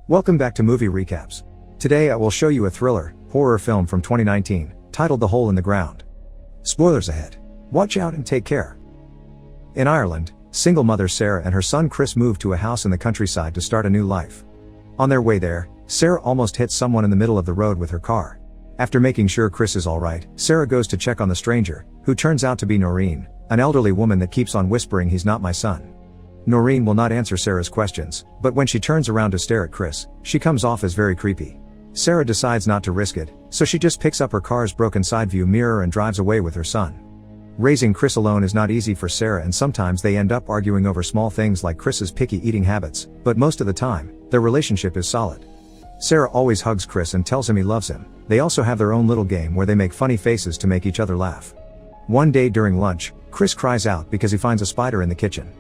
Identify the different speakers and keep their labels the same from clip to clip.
Speaker 1: Welcome back to Movie Recaps. Today I will show you a thriller, horror film from 2019, titled The Hole in the Ground. Spoilers ahead. Watch out and take care. In Ireland, single mother Sarah and her son Chris moved to a house in the countryside to start a new life. On their way there, Sarah almost hits someone in the middle of the road with her car. After making sure Chris is alright, Sarah goes to check on the stranger, who turns out to be Noreen, an elderly woman that keeps on whispering "he's not my son." Noreen will not answer Sarah's questions, but when she turns around to stare at Chris, she comes off as very creepy. Sarah decides not to risk it, so she just picks up her car's broken side view mirror and drives away with her son. Raising Chris alone is not easy for Sarah, and sometimes they end up arguing over small things like Chris's picky eating habits, but most of the time, their relationship is solid. Sarah always hugs Chris and tells him he loves him. They also have their own little game where they make funny faces to make each other laugh. One day during lunch, Chris cries out because he finds a spider in the kitchen.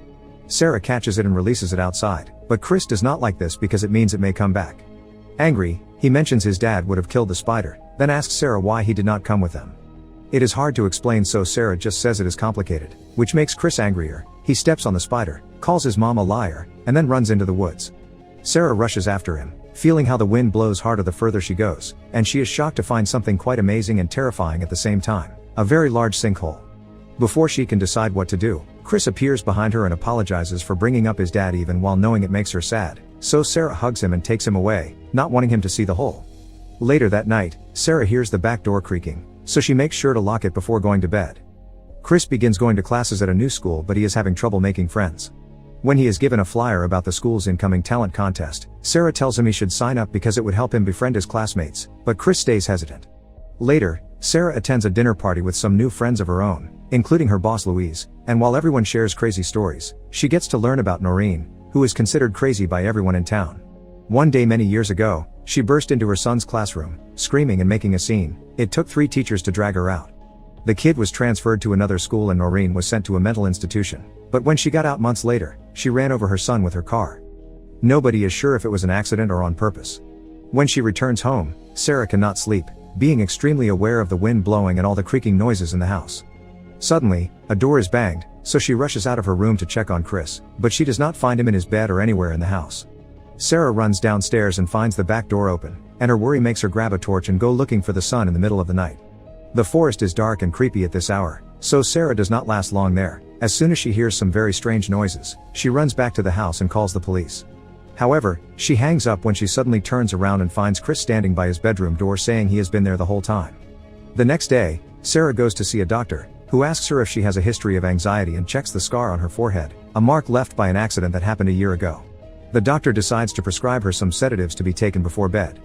Speaker 1: Sarah catches it and releases it outside, but Chris does not like this because it means it may come back. Angry, he mentions his dad would have killed the spider, then asks Sarah why he did not come with them. It is hard to explain, so Sarah just says it is complicated, which makes Chris angrier. He steps on the spider, calls his mom a liar, and then runs into the woods. Sarah rushes after him, feeling how the wind blows harder the further she goes, and she is shocked to find something quite amazing and terrifying at the same time: a very large sinkhole. Before she can decide what to do, Chris appears behind her and apologizes for bringing up his dad even while knowing it makes her sad, so Sarah hugs him and takes him away, not wanting him to see the hole. Later that night, Sarah hears the back door creaking, so she makes sure to lock it before going to bed. Chris begins going to classes at a new school, but he is having trouble making friends. When he is given a flyer about the school's incoming talent contest, Sarah tells him he should sign up because it would help him befriend his classmates, but Chris stays hesitant. Later, Sarah attends a dinner party with some new friends of her own, including her boss Louise, and while everyone shares crazy stories, she gets to learn about Noreen, who is considered crazy by everyone in town. One day many years ago, she burst into her son's classroom, screaming and making a scene. It took 3 teachers to drag her out. The kid was transferred to another school and Noreen was sent to a mental institution, but when she got out months later, she ran over her son with her car. Nobody is sure if it was an accident or on purpose. When she returns home, Sarah cannot sleep, being extremely aware of the wind blowing and all the creaking noises in the house. Suddenly, a door is banged, so she rushes out of her room to check on Chris, but she does not find him in his bed or anywhere in the house. Sarah runs downstairs and finds the back door open, and her worry makes her grab a torch and go looking for the son in the middle of the night. The forest is dark and creepy at this hour, so Sarah does not last long there. As soon as she hears some very strange noises, she runs back to the house and calls the police. However, she hangs up when she suddenly turns around and finds Chris standing by his bedroom door saying he has been there the whole time. The next day, Sarah goes to see a doctor, who asks her if she has a history of anxiety and checks the scar on her forehead, a mark left by an accident that happened a year ago. The doctor decides to prescribe her some sedatives to be taken before bed.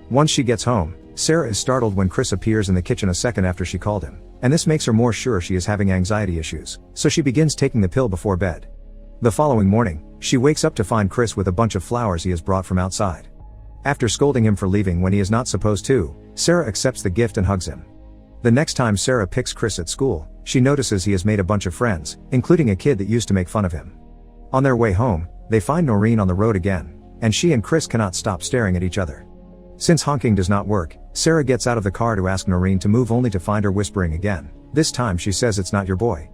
Speaker 1: Once she gets home, Sarah is startled when Chris appears in the kitchen a second after she called him, and this makes her more sure she is having anxiety issues, so she begins taking the pill before bed. The following morning, she wakes up to find Chris with a bunch of flowers he has brought from outside. After scolding him for leaving when he is not supposed to, Sarah accepts the gift and hugs him. The next time Sarah picks Chris at school, she notices he has made a bunch of friends, including a kid that used to make fun of him. On their way home, they find Noreen on the road again, and she and Chris cannot stop staring at each other. Since honking does not work, Sarah gets out of the car to ask Noreen to move, only to find her whispering again. This time she says it's not your boy.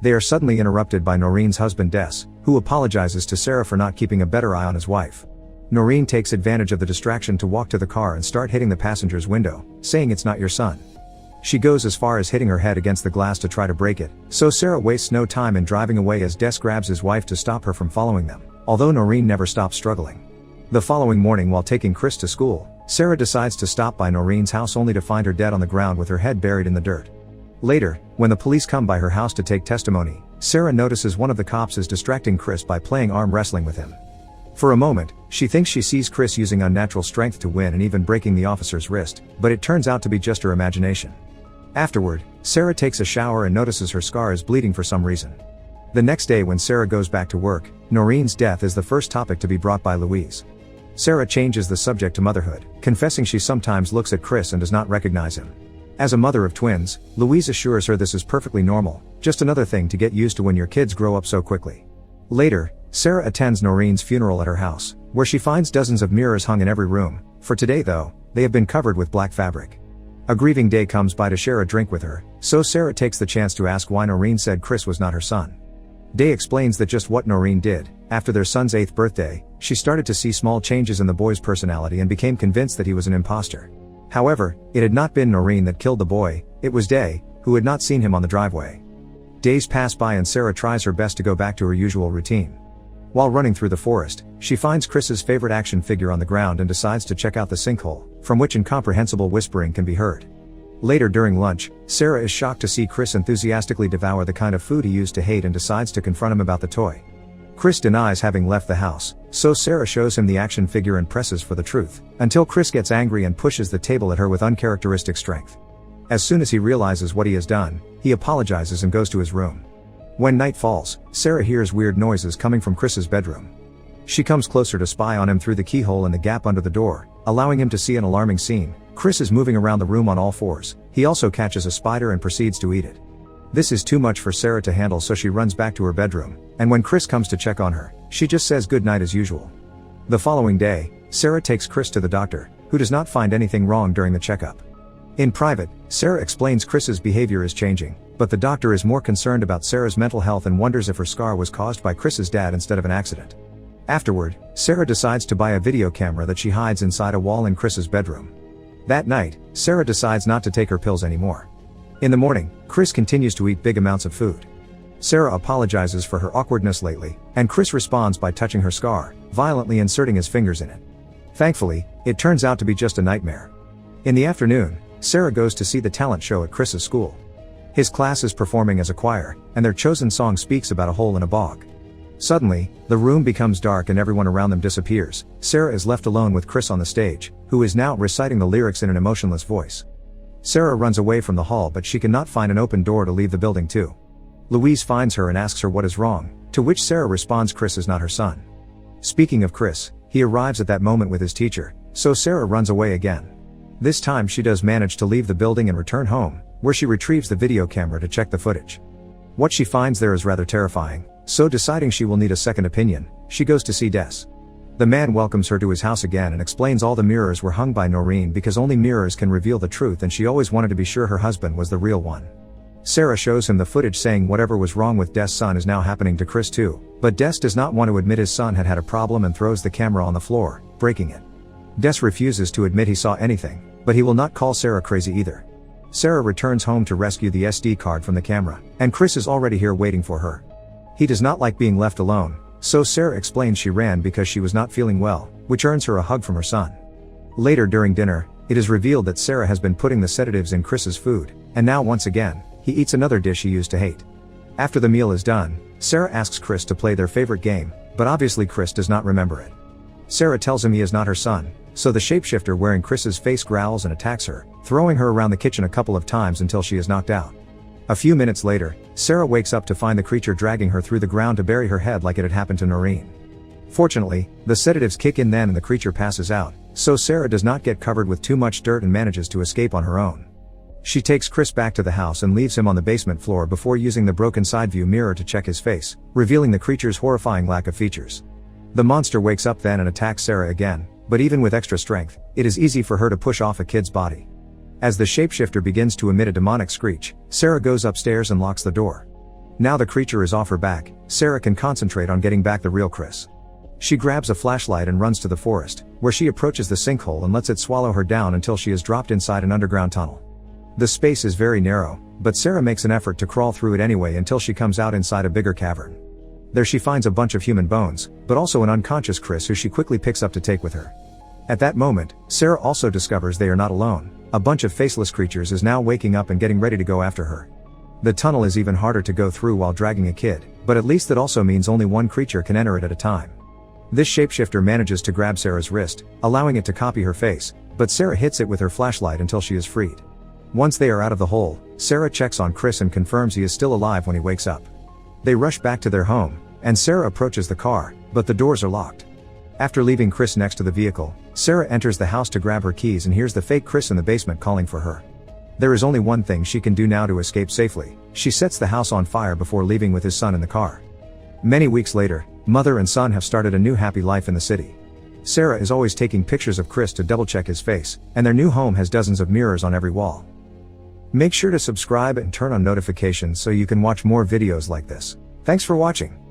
Speaker 1: They are suddenly interrupted by Noreen's husband Des, who apologizes to Sarah for not keeping a better eye on his wife. Noreen takes advantage of the distraction to walk to the car and start hitting the passenger's window, saying it's not your son. She goes as far as hitting her head against the glass to try to break it, so Sarah wastes no time in driving away as Des grabs his wife to stop her from following them, although Noreen never stops struggling. The following morning, while taking Chris to school, Sarah decides to stop by Noreen's house only to find her dead on the ground with her head buried in the dirt. Later, when the police come by her house to take testimony, Sarah notices one of the cops is distracting Chris by playing arm wrestling with him. For a moment, she thinks she sees Chris using unnatural strength to win and even breaking the officer's wrist, but it turns out to be just her imagination. Afterward, Sarah takes a shower and notices her scar is bleeding for some reason. The next day when Sarah goes back to work, Noreen's death is the first topic to be brought by Louise. Sarah changes the subject to motherhood, confessing she sometimes looks at Chris and does not recognize him. As a mother of twins, Louise assures her this is perfectly normal, just another thing to get used to when your kids grow up so quickly. Later, Sarah attends Noreen's funeral at her house, where she finds dozens of mirrors hung in every room. For today though, they have been covered with black fabric. A grieving day comes by to share a drink with her, so Sarah takes the chance to ask why Noreen said Chris was not her son. Day explains that just what Noreen did. After their son's 8th birthday, she started to see small changes in the boy's personality and became convinced that he was an imposter. However, it had not been Noreen that killed the boy, it was Day, who had not seen him on the driveway. Days pass by and Sarah tries her best to go back to her usual routine. While running through the forest, she finds Chris's favorite action figure on the ground and decides to check out the sinkhole, from which incomprehensible whispering can be heard. Later during lunch, Sarah is shocked to see Chris enthusiastically devour the kind of food he used to hate and decides to confront him about the toy. Chris denies having left the house, so Sarah shows him the action figure and presses for the truth, until Chris gets angry and pushes the table at her with uncharacteristic strength. As soon as he realizes what he has done, he apologizes and goes to his room. When night falls, Sarah hears weird noises coming from Chris's bedroom. She comes closer to spy on him through the keyhole in the gap under the door, allowing him to see an alarming scene. Chris is moving around the room on all fours. He also catches a spider and proceeds to eat it. This is too much for Sarah to handle, so she runs back to her bedroom, and when Chris comes to check on her, she just says good night as usual. The following day, Sarah takes Chris to the doctor, who does not find anything wrong during the checkup. In private, Sarah explains Chris's behavior is changing, but the doctor is more concerned about Sarah's mental health and wonders if her scar was caused by Chris's dad instead of an accident. Afterward, Sarah decides to buy a video camera that she hides inside a wall in Chris's bedroom. That night, Sarah decides not to take her pills anymore. In the morning, Chris continues to eat big amounts of food. Sarah apologizes for her awkwardness lately, and Chris responds by touching her scar, violently inserting his fingers in it. Thankfully, it turns out to be just a nightmare. In the afternoon, Sarah goes to see the talent show at Chris's school. His class is performing as a choir, and their chosen song speaks about a hole in a bog. Suddenly, the room becomes dark and everyone around them disappears. Sarah is left alone with Chris on the stage, who is now reciting the lyrics in an emotionless voice. Sarah runs away from the hall, but she cannot find an open door to leave the building to. Louise finds her and asks her what is wrong, to which Sarah responds Chris is not her son. Speaking of Chris, he arrives at that moment with his teacher, so Sarah runs away again. This time she does manage to leave the building and return home, where she retrieves the video camera to check the footage. What she finds there is rather terrifying, so deciding she will need a second opinion, she goes to see Des. The man welcomes her to his house again and explains all the mirrors were hung by Noreen because only mirrors can reveal the truth, and she always wanted to be sure her husband was the real one. Sarah shows him the footage, saying whatever was wrong with Des' son is now happening to Chris too, but Des does not want to admit his son had a problem and throws the camera on the floor, breaking it. Des refuses to admit he saw anything, but he will not call Sarah crazy either. Sarah returns home to rescue the SD card from the camera, and Chris is already here waiting for her. He does not like being left alone, so Sarah explains she ran because she was not feeling well, which earns her a hug from her son. Later during dinner, it is revealed that Sarah has been putting the sedatives in Chris's food, and now once again, he eats another dish he used to hate. After the meal is done, Sarah asks Chris to play their favorite game, but obviously Chris does not remember it. Sarah tells him he is not her son, so the shapeshifter wearing Chris's face growls and attacks her, throwing her around the kitchen a couple of times until she is knocked out. A few minutes later, Sarah wakes up to find the creature dragging her through the ground to bury her head like it had happened to Noreen. Fortunately, the sedatives kick in then and the creature passes out, so Sarah does not get covered with too much dirt and manages to escape on her own. She takes Chris back to the house and leaves him on the basement floor before using the broken side view mirror to check his face, revealing the creature's horrifying lack of features. The monster wakes up then and attacks Sarah again, but even with extra strength, it is easy for her to push off a kid's body. As the shapeshifter begins to emit a demonic screech, Sarah goes upstairs and locks the door. Now the creature is off her back, Sarah can concentrate on getting back the real Chris. She grabs a flashlight and runs to the forest, where she approaches the sinkhole and lets it swallow her down until she is dropped inside an underground tunnel. The space is very narrow, but Sarah makes an effort to crawl through it anyway until she comes out inside a bigger cavern. There she finds a bunch of human bones, but also an unconscious Chris who she quickly picks up to take with her. At that moment, Sarah also discovers they are not alone. A bunch of faceless creatures is now waking up and getting ready to go after her. The tunnel is even harder to go through while dragging a kid, but at least that also means only one creature can enter it at a time. This shapeshifter manages to grab Sarah's wrist, allowing it to copy her face, but Sarah hits it with her flashlight until she is freed. Once they are out of the hole, Sarah checks on Chris and confirms he is still alive when he wakes up. They rush back to their home, and Sarah approaches the car, but the doors are locked. After leaving Chris next to the vehicle, Sarah enters the house to grab her keys and hears the fake Chris in the basement calling for her. There is only one thing she can do now to escape safely. She sets the house on fire before leaving with his son in the car. Many weeks later, mother and son have started a new happy life in the city. Sarah is always taking pictures of Chris to double-check his face, and their new home has dozens of mirrors on every wall. Make sure to subscribe and turn on notifications so you can watch more videos like this. Thanks for watching.